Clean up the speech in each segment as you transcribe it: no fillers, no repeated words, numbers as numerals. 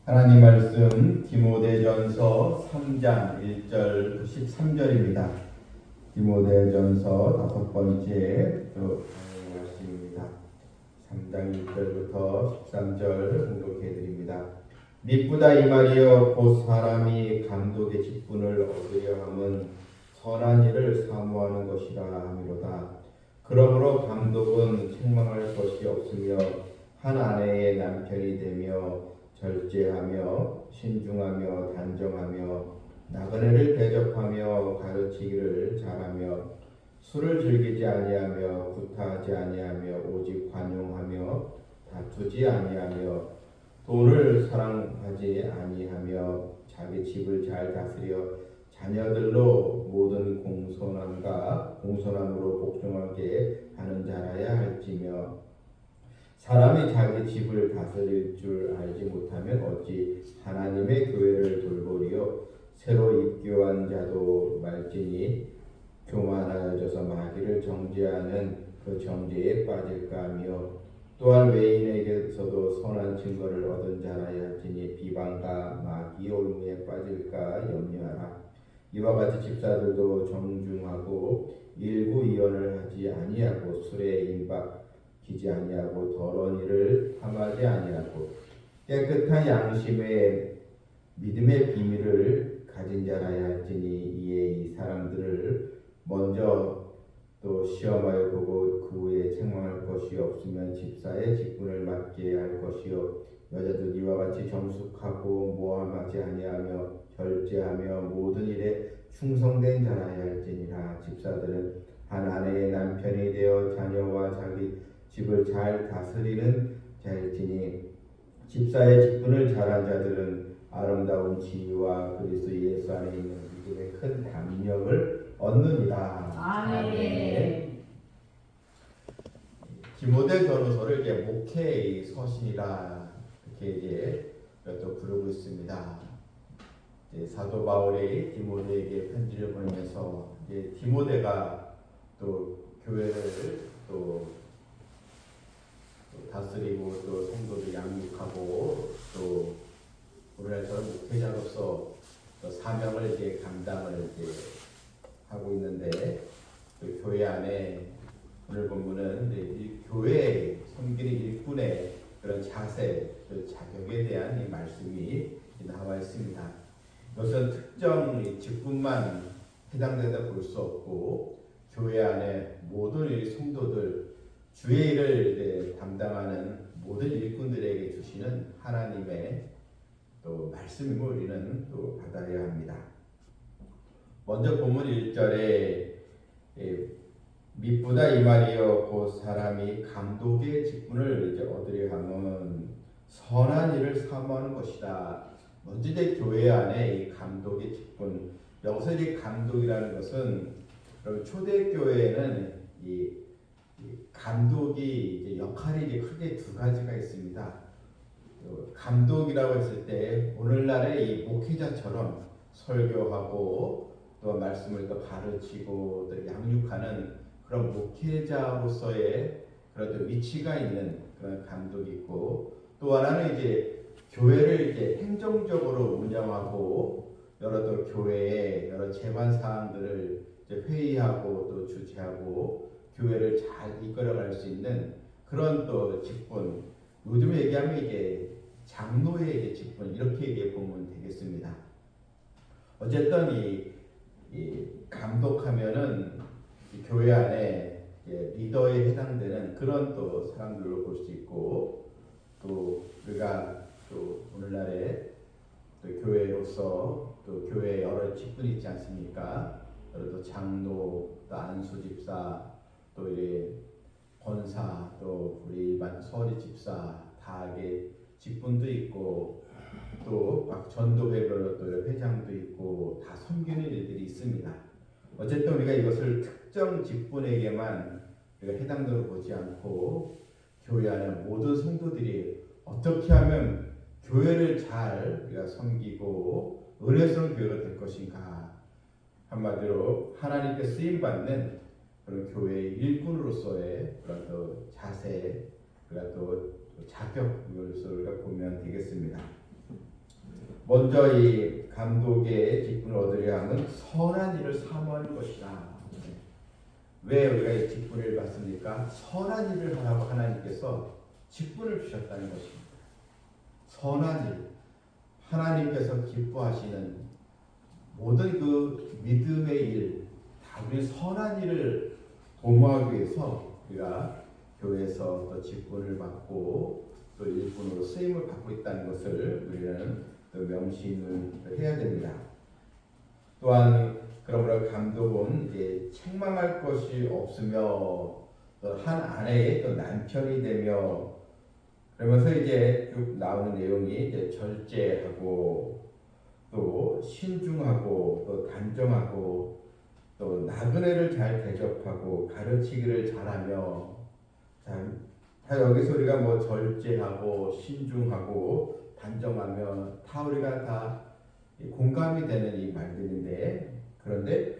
하나님 말씀 디모데전서 3장 1절 13절입니다. 디모데전서 다섯 번째 말씀입니다. 3장 1절부터 13절 공독해 드립니다. 미쁘다 이 말이여 곧 사람이 감독의 직분을 얻으려 함은 선한 일을 사모하는 것이라 하미로다. 그러므로 감독은 책망할 것이 없으며 한 아내의 남편이 되며 절제하며 신중하며 단정하며 나그네를 대접하며 가르치기를 잘하며 술을 즐기지 아니하며 구타하지 아니하며 오직 관용하며 다투지 아니하며 돈을 사랑하지 아니하며 자기 집을 잘 다스려 자녀들로 모든 공손함으로 복종하게 하는 자라야 할지며 사람이 자기 집을 다스릴 줄 알지 못하면 어찌 하나님의 교회를 돌보리요. 새로 입교한 자도 말지니 교만하여져서 마귀를 정죄하는 그 정죄에 빠질까 하며 또한 외인에게서도 선한 증거를 얻은 자라야 할지니 비방과 마귀 올무에 빠질까 염려하라. 이와 같이 집사들도 정중하고 일구이언을 하지 아니하고 술에 임박히지 아니하고 더러운 일을 탐하지 아니하고 깨끗한 양심에 믿음의 비밀을 가진 자라야 할지니 이에 이 사람들을 먼저 또 시험하여 보고 그 후에 책망할 것이 없으면 집사의 직분을 맡게 할 것이요 여자도 이와 같이 정숙하고 모함하지 아니하며 절제하며 모든 일에 충성된 자라야 할지니라. 집사들은 한 아내의 남편이 되어 자녀와 자기 집을 잘 다스리는 자일지니 집사의 직분을 잘한 자들은 아름다운 지위와 그리스도 예수 안에 있는 믿음의 큰 담력을 얻느니라. 아멘. 디모데전서를 이제 목회의 서신이라 이렇게 이제 또 부르고 있습니다. 이제 사도 바울이 디모데에게 편지를 보내면서 이제 디모데가 또 교회를 또 다스리고 또 성도를 양육하고 또 오늘날처럼 목회자로서 또 사명을 이제 감당을 이제 하고 있는데 그 교회 안에 오늘 본문은 이 교회 섬기는 일꾼의 그런 자세, 그 자격에 대한 이 말씀이 나와 있습니다. 이것은 특정 직분만 해당된다 볼 수 없고 교회 안에 모든 이 성도들 주의 일을 담당하는 모든 일꾼들에게 주시는 하나님의 또 말씀임을 우리는 또 받아야 합니다. 먼저 본문 1절에 미쁘다 이 말이여 곧 사람이 감독의 직분을 이제 얻으려 함은 선한 일을 사모하는 것이다. 먼저 이제 교회 안에 이 감독의 직분, 여기서 이 감독이라는 것은 초대교회에는 이 감독이 이제 역할이 이제 크게 두 가지가 있습니다. 감독이라고 했을 때 오늘날의 이 목회자처럼 설교하고 또 말씀을 또 가르치고 또 양육하는 그런 목회자로서의 그런 또 위치가 있는 그런 감독이 있고 또 하나는 이제 교회를 이제 행정적으로 운영하고 여러 또 교회의 여러 재반 사항들을 이제 회의하고 또 주최하고 교회를 잘 이끌어갈 수 있는 그런 또 직분, 요즘에 얘기하면 이게 장로의 이제 직분 이렇게 얘기해 보면 되겠습니다. 어쨌든 이 감독하면은 이 교회 안에 리더에 해당되는 그런 또 사람들로 볼 수 있고 또 우리가 또 오늘날에 또 교회로서 또 교회에 여러 직분이 있지 않습니까? 또 장로, 또 안수 집사, 또 권사, 또 우리 일반 서리 집사 다하게 직분도 있고 또 각 전도회별로 또 회장도 있고 다 섬기는 일들이 있습니다. 어쨌든 우리가 이것을 특정 직분에게만 우리가 해당되어 보지 않고 교회 안에 모든 성도들이 어떻게 하면 교회를 잘 우리가 섬기고 은혜스러운 교회가 될 것인가, 한마디로 하나님께 쓰임 받는 그런 교회의 일꾼으로서의 그런 또 자세, 그런 또 자격을 우리가 보면 되겠습니다. 먼저 이 감독의 직분을 얻으려 하면 선한 일을 사모하는 것이라. 왜 우리가 이 직분을 받습니까? 선한 일을 하라고 하나님께서 직분을 주셨다는 것입니다. 선한 일, 하나님께서 기뻐하시는 모든 그 믿음의 일, 다 우리 선한 일을 도모하기 위해서 우리가 교회에서 또 직분을 받고 또 일꾼으로 쓰임을 받고 있다는 것을 우리는 또 명심을 해야 됩니다. 또한 그러므로 감독은 이제 책망할 것이 없으며 또 한 아내의 또 남편이 되며 그러면서 이제 쭉 나오는 내용이 이제 절제하고 또 신중하고 또 단정하고 또 나그네를 잘 대접하고 가르치기를 잘하며 다 여기서 우리가 뭐 절제하고 신중하고 단정하며 다 우리가 다 공감이 되는 이 말들인데 그런데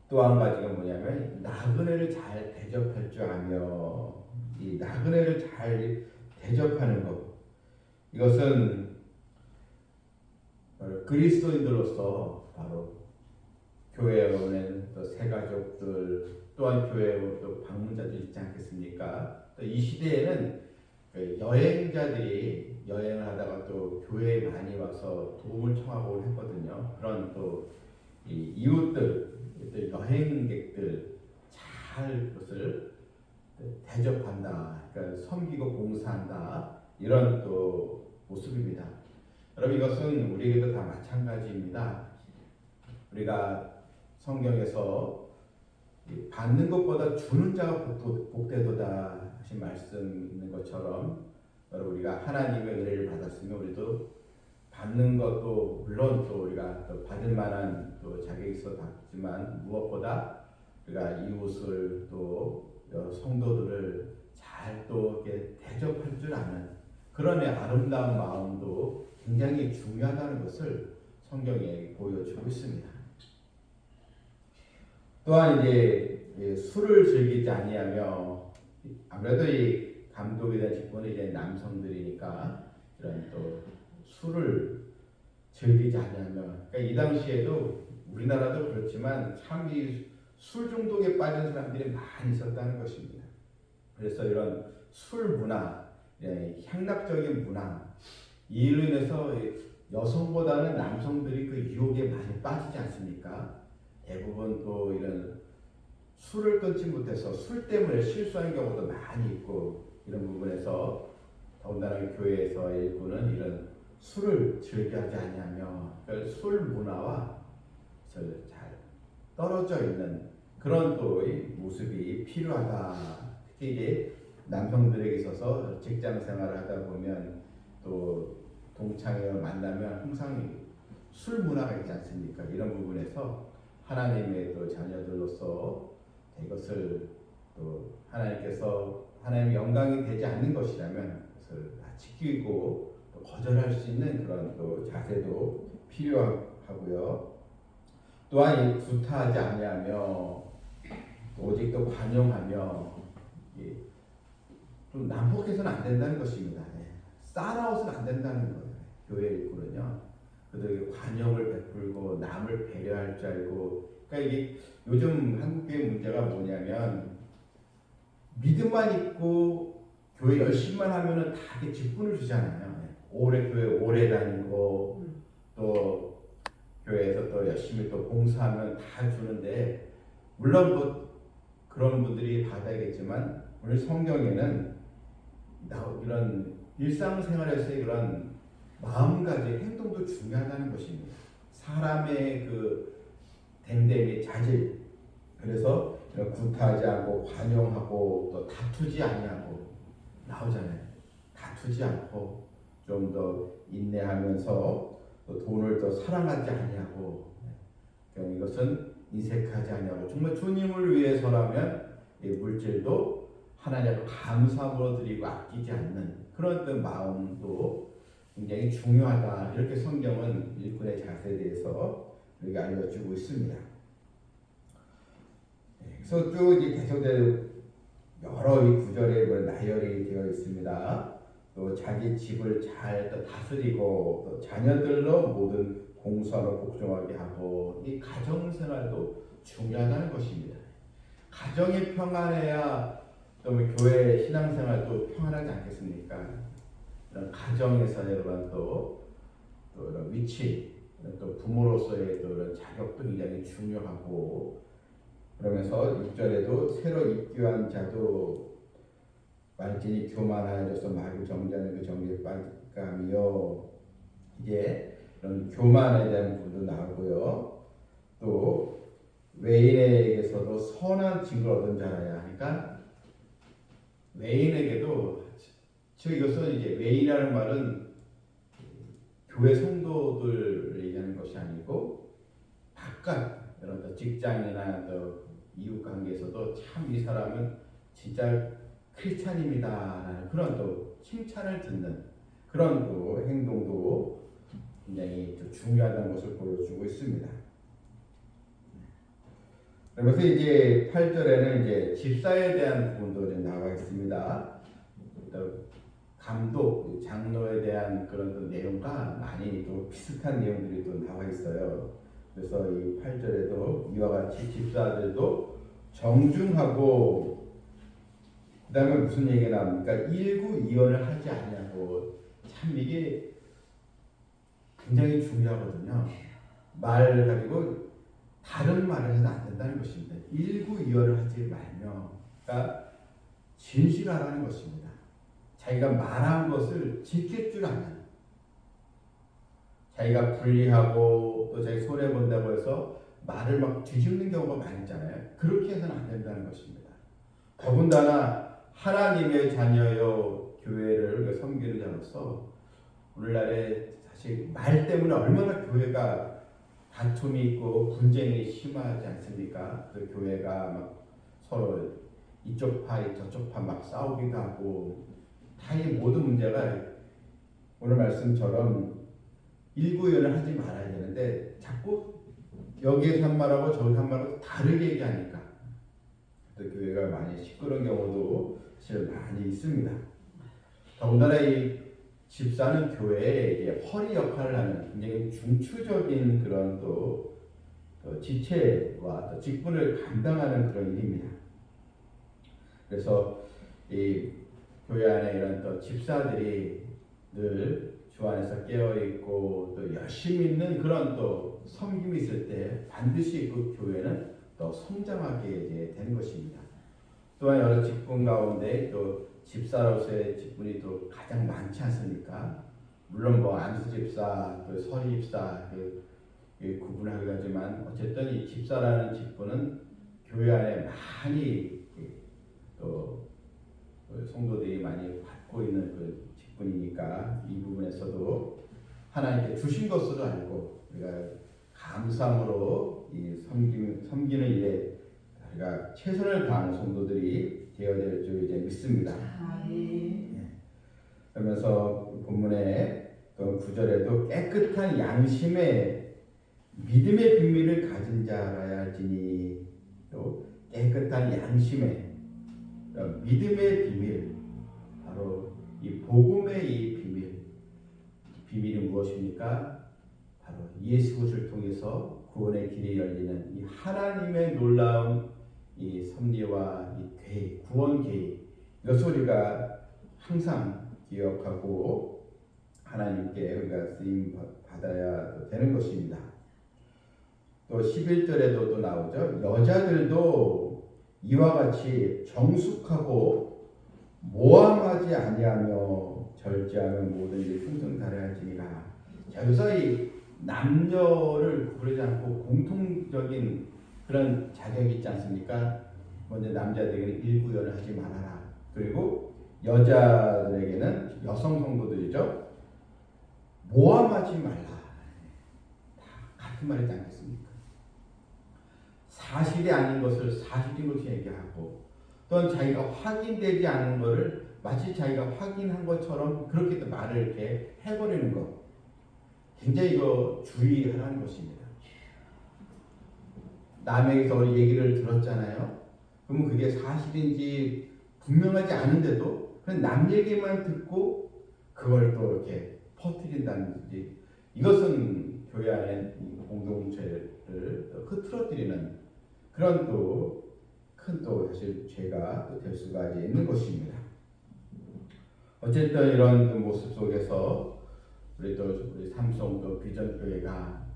또 한 가지가 뭐냐면 나그네를 잘 대접할 줄 아며 이 나그네를 잘 대접하는 것 이것은 그리스도인들로서 바로 교회에 오는 또 새가족들 또한 교회에 또 방문자들 있지 않겠습니까? 또 이 시대에는 여행자들이 여행을 하다가 또 교회에 많이 와서 도움을 청하고 했거든요. 그런 또 이 이웃들, 또 여행객들 잘 그것을 대접한다. 그러니까 섬기고 봉사한다. 이런 또 모습입니다. 여러분 이것은 우리에게도 다 마찬가지입니다. 우리가 성경에서 받는 것보다 주는 자가 복되도다 하신 말씀 있는 것처럼 여러분 우리가 하나님의 은혜를 받았으면 우리도 받는 것도 물론 또 우리가 또 받을 만한 또 자격이 있어 받지만 무엇보다 우리가 이웃을 또 여러 성도들을 잘 또 이렇게 대접할 줄 아는 그런 아름다운 마음도 굉장히 중요하다는 것을 성경에 보여주고 있습니다. 또한 이제 술을 즐기지 아니하며 아무래도 이 감독에 대한 직분은 이제 남성들이니까 이런 또 술을 즐기지 아니하며 그러니까 이 당시에도 우리나라도 그렇지만 참 이 술 중독에 빠진 사람들이 많이 있었다는 것입니다. 그래서 이런 술 문화, 향락적인 문화 이로 인해서 여성보다는 남성들이 그 유혹에 많이 빠지지 않습니까? 대부분 또 이런 술을 끊지 못해서 술 때문에 실수하는 경우도 많이 있고 이런 부분에서 더군다나 교회에서 일부는 이런 술을 즐겨하지 아니하며 술 문화와 잘 떨어져 있는 그런 또 모습이 필요하다. 특히 이제 남성들에게 있어서 직장 생활을 하다 보면 또 동창회와 만나면 항상 술 문화가 있지 않습니까? 이런 부분에서 하나님의 또 자녀들로서 이것을 또 하나님께서 하나님의 영광이 되지 않는 것이라면 그것을 지키고 또 거절할 수 있는 그런 또 자세도 필요하고요. 또한 구타하지 아니하며 오직 또 관용하며 좀 난폭해서는 안 된다는 것입니다. 싸나워서는 안 된다는 거예요. 교회 일꾼은요. 그들에게 관용을 베풀고 남을 배려할 줄 알고 그러니까 이게 요즘 한국교회 문제가 뭐냐면 믿음만 있고 교회 열심히만 하면은 다 이렇게 직분을 주잖아요. 오래 교회 오래 다니고 또 교회에서 또 열심히 또 봉사하면 다 주는데 물론 뭐 그런 분들이 받아야겠지만 오늘 성경에는 이런 일상생활에서의 그런 마음가짐, 행동도 중요하다는 것입니다. 사람의 그 댐댐이 자질 그래서 구타하지 않고 관용하고 또 다투지 아니하고 나오잖아요. 다투지 않고 좀 더 인내하면서 또 돈을 더 사랑하지 아니하고 이것은 인색하지 아니하고 정말 주님을 위해서라면 이 물질도 하나님께 감사함으로 드리고 아끼지 않는 그런 어떤 마음도 굉장히 중요하다. 이렇게 성경은 일꾼의 자세에 대해서 우리가 알려주고 있습니다. 그래서 쭉 계속되는 여러 이 구절에 나열이 되어 있습니다. 또 자기 집을 잘 또 다스리고 또 자녀들로 모든 공수하고 복종하게 하고 이 가정 생활도 중요하다는 것입니다. 가정이 평안해야 또 교회 신앙생활도 평안하지 않겠습니까? 이런 가정에서의 그런 또 이런 위치, 또 부모로서의 또 이런 자격도 굉장히 중요하고 그러면서 6절에도 새로 입교한 자도 말진이 교만하여져서 마구 정죄하는 그 정죄에 빠질까며 이제 이런 교만에 대한 부분도 나오고요. 또 외인에게서도 선한 증거를 얻은 자라야 하니까 외인에게도 즉 이것은 이제 외인이라는 말은 교회 성도들 얘기하는 것이 아니고 바깥 이런 또 직장이나 또 이웃 관계에서도 참 이 사람은 진짜 크리스찬입니다라는 그런 또 칭찬을 듣는 그런 또 행동도 굉장히 또 중요하다는 것을 보여주고 있습니다. 그래서 이제 8절에는 이제 집사에 대한 부분도 이제 나와 있습니다. 또 감독, 장로에 대한 그런 또 내용과 많이 또 비슷한 내용들이 또 나와 있어요. 그래서 이 8절에도 이와 같이 집사들도 정중하고 그다음에 무슨 얘기가 나옵니까? 일구이연을 하지 않냐고. 참 이게 굉장히 중요하거든요. 말을 가지고 다른 말을 해서 안 된다는 것입니다. 일구이연을 하지 말며, 그러니까 진실하라는 것입니다. 자기가 말한 것을 지킬 줄 아는, 자기가 불리하고 또 자기 손해 본다고 해서 말을 막 뒤집는 경우가 많이 있잖아요. 그렇게 해서는 안 된다는 것입니다. 더군다나 하나님의 자녀여 교회를 섬기는 자로서 오늘날에 사실 말 때문에 얼마나 교회가 다툼이 있고 분쟁이 심하지 않습니까? 그 교회가 막 서로 이쪽 파 저쪽 파 막 싸우기도 하고 다 이 모든 문제가 오늘 말씀처럼 일구이연을 하지 말아야 되는데 자꾸 여기에서 한 말하고 저기서 한 말하고 다르게 얘기하니까 또 교회가 많이 시끄러운 경우도 사실 많이 있습니다. 더군다나 이 집사는 교회의 허리 역할을 하는 굉장히 중추적인 그런 또 지체와 또 직분을 감당하는 그런 일입니다. 그래서 이 교회 안에 이런 또 집사들이 늘 주 안에서 깨어 있고 또 열심히 있는 그런 또 섬김이 있을 때 반드시 그 교회는 또 성장하게 이제 되는 것입니다. 또한 여러 직분 가운데 또 집사로서의 직분이 또 가장 많지 않습니까? 물론 뭐 안수 집사, 또 서리 집사 구분하기도 하지만 어쨌든 이 집사라는 직분은 교회 안에 많이 또 성도들이 많이 받고 있는 그 직분이니까 이 부분에서도 하나님께 주신 것으로 알고 우리가 감사함으로 이 섬기는 일에 우리가 최선을 다하는 성도들이 되어야 될 줄 이제 믿습니다. 그러면서 본문에 또 9절에도 깨끗한 양심에 믿음의 비밀을 가진 자라야 할지니 또 깨끗한 양심에 믿음의 비밀 바로 이 복음의 이 비밀이 무엇입니까? 바로 예수 그리스도를 통해서 구원의 길이 열리는 이 하나님의 놀라운 이 섭리와 이 계획, 구원 계획 이것을 우리가 항상 기억하고 하나님께 우리가 쓰임 받아야 되는 것입니다. 또 11절에도 또 나오죠. 여자들도 이와 같이 정숙하고 모함하지 아니하며 절제하며 모든 일에 충성다하할지니라. 자, 여기서 이 남녀를 구분하지 않고 공통적인 그런 자격이 있지 않습니까? 먼저 남자들에게는 일구이연을 하지 말아라. 그리고 여자들에게는 여성 성도들이죠. 모함하지 말라. 다 같은 말이지 않겠습니까? 사실이 아닌 것을 사실인 것으로 얘기하고 또는 자기가 확인되지 않은 것을 마치 자기가 확인한 것처럼 그렇게 또 말을 이렇게 해버리는 것. 굉장히 이거 주의하라는 것입니다. 남에게서 우리 얘기를 들었잖아요. 그러면 그게 사실인지 분명하지 않은데도 그냥 남 얘기만 듣고 그걸 또 이렇게 퍼뜨린다는 지 이것은 교회 안에 이 공동체를 또 흐트러뜨리는 그런 또 큰 또 사실 죄가 또 될 수가 이제 있는 것입니다. 어쨌든 이런 그 모습 속에서 우리 삼성 또 비전 교회가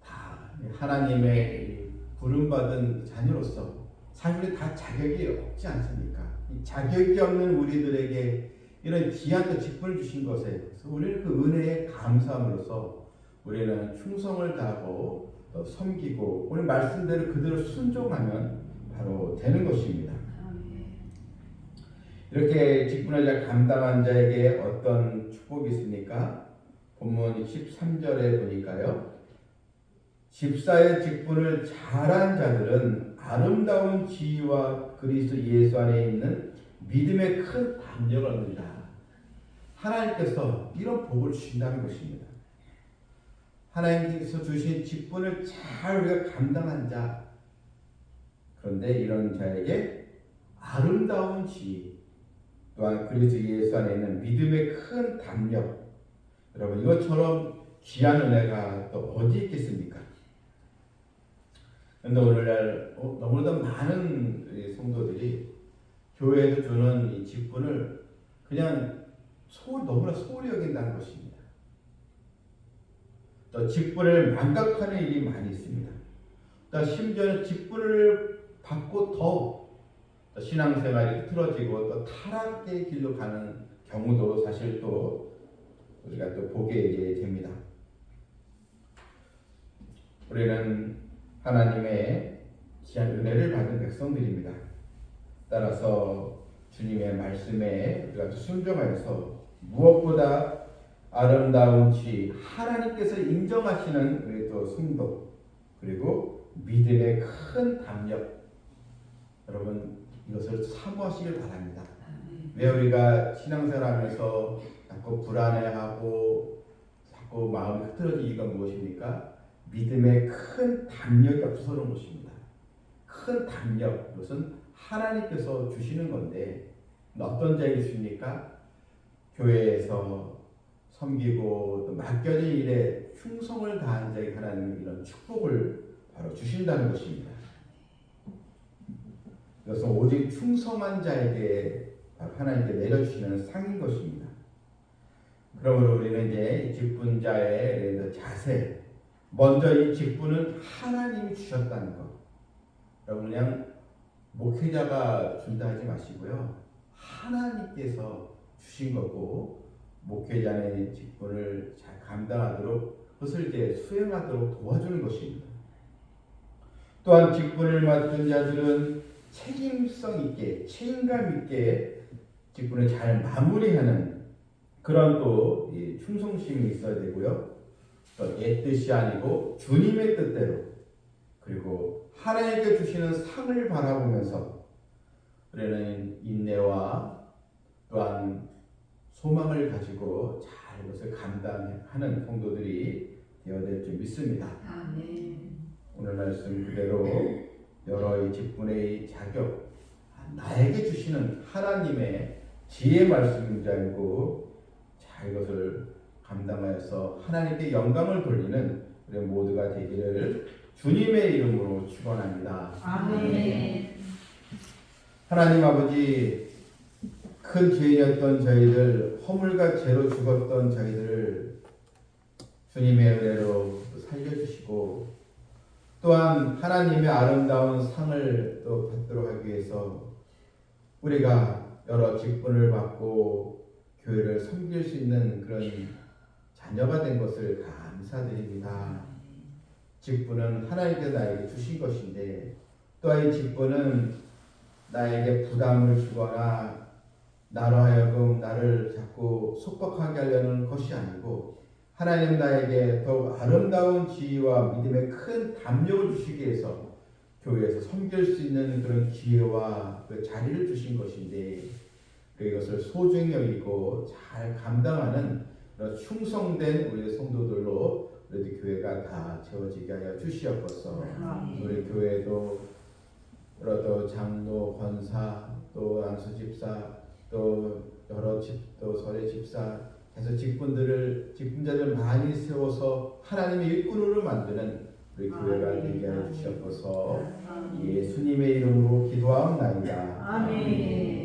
다 하나님의 부름받은 자녀로서 사실 다 자격이 없지 않습니까? 이 자격이 없는 우리들에게 이런 귀한 직분을 주신 것에 우리는 그 은혜에 감사함으로써 우리는 충성을 다하고 또 섬기고 오늘 말씀대로 그대로 순종하면 바로 되는 것입니다. 이렇게 직분을 잘 감당한 자에게 어떤 축복이 있습니까? 본문 13절에 보니까요. 집사의 직분을 잘한 자들은 아름다운 지위와 그리스도 예수 안에 있는 믿음의 큰 담력을 얻는다. 하나님께서 이런 복을 주신다는 것입니다. 하나님께서 주신 직분을 잘 우리가 감당한 자, 그런데 이런 자에게 아름다운 지위, 또한 그리스도 예수 안에 있는 믿음의 큰 담력, 여러분 이것처럼 귀한 은혜가 또 어디 있겠습니까? 그런데 오늘날 너무나도 많은 성도들이 교회에서 주는 이 직분을 그냥 너무나 소홀히 여긴다는 것입니다. 또 직분을 망각하는 일이 많이 있습니다. 또 심지어는 직분을 받고 더 신앙생활이 흐트러지고 또 타락의 길로 가는 경우도 사실 또 우리가 또 보게 이제 됩니다. 우리는 하나님의 귀한 은혜를 받은 백성들입니다. 따라서 주님의 말씀에 우리가 순종하여서 무엇보다 아름다운 지 하나님께서 인정하시는 우리 또 성도 그리고 믿음의 큰 담력 여러분 이것을 사모하시길 바랍니다. 왜 우리가 신앙생활하면서 자꾸 불안해하고 자꾸 마음이 흐트러지는 이유가 무엇입니까? 믿음의 큰 담력이 없어서 그런 것입니다. 큰 담력, 이것은 하나님께서 주시는 건데 어떤 자에게 주십니까? 교회에서 섬기고 또 맡겨진 일에 충성을 다한 자에게 하나님은 이런 축복을 바로 주신다는 것입니다. 이것은 오직 충성한 자에게 하나님께 내려주시는 상인 것입니다. 그러므로 우리는 이제 직분자의 자세, 먼저 이 직분은 하나님이 주셨다는 것. 여러분 그냥 목회자가 준다 하지 마시고요. 하나님께서 주신 거고 목회자의 직분을 잘 감당하도록 그것을 이제 수행하도록 도와주는 것입니다. 또한 직분을 맡은 자들은 책임성 있게 책임감 있게 직분을 잘 마무리하는 그런 또 충성심이 있어야 되고요. 또 내 뜻이 아니고 주님의 뜻대로 그리고 하나님께 주시는 상을 바라보면서 우리는 인내와 또한 소망을 가지고 잘 이것을 감당하는 성도들이 되어야 될 줄 믿습니다. 아멘. 오늘 말씀 그대로 여러 이 직분의 자격 나에게 주시는 하나님의 지혜 말씀인 줄 알고 잘 이것을 감당하여서 하나님께 영광을 돌리는 우리 모두가 되기를 주님의 이름으로 축원합니다. 아멘. 하나님 아버지 큰 죄인이었던 저희들 허물과 죄로 죽었던 저희들을 주님의 은혜로 살려주시고 또한 하나님의 아름다운 상을 또 받도록 하기 위해서 우리가 여러 직분을 받고 교회를 섬길 수 있는 그런 자녀가 된 것을 감사드립니다. 직분은 하나님께서 나에게 주신 것인데 또한 이 직분은 나에게 부담을 주거나 나로 하여금 나를 자꾸 속박하게 하려는 것이 아니고 하나님 나에게 더욱 아름다운 지위와 믿음의 큰 담력을 주시기 위해서 교회에서 섬길 수 있는 그런 기회와 그 자리를 주신 것인데 그것을 소중히 여기고 잘 감당하는 충성된 우리 성도들로 우리 교회가 다 채워지게 하여 주시옵소서. 우리 교회도 또 장로, 권사, 또 안수 집사, 또 여러 집도 설의 집사 해서 직분자들 많이 세워서 하나님의 일꾼으로 만드는 우리 교회가 되게 하여 주시옵소서. 예수님의 이름으로 기도하옵나이다. 아멘.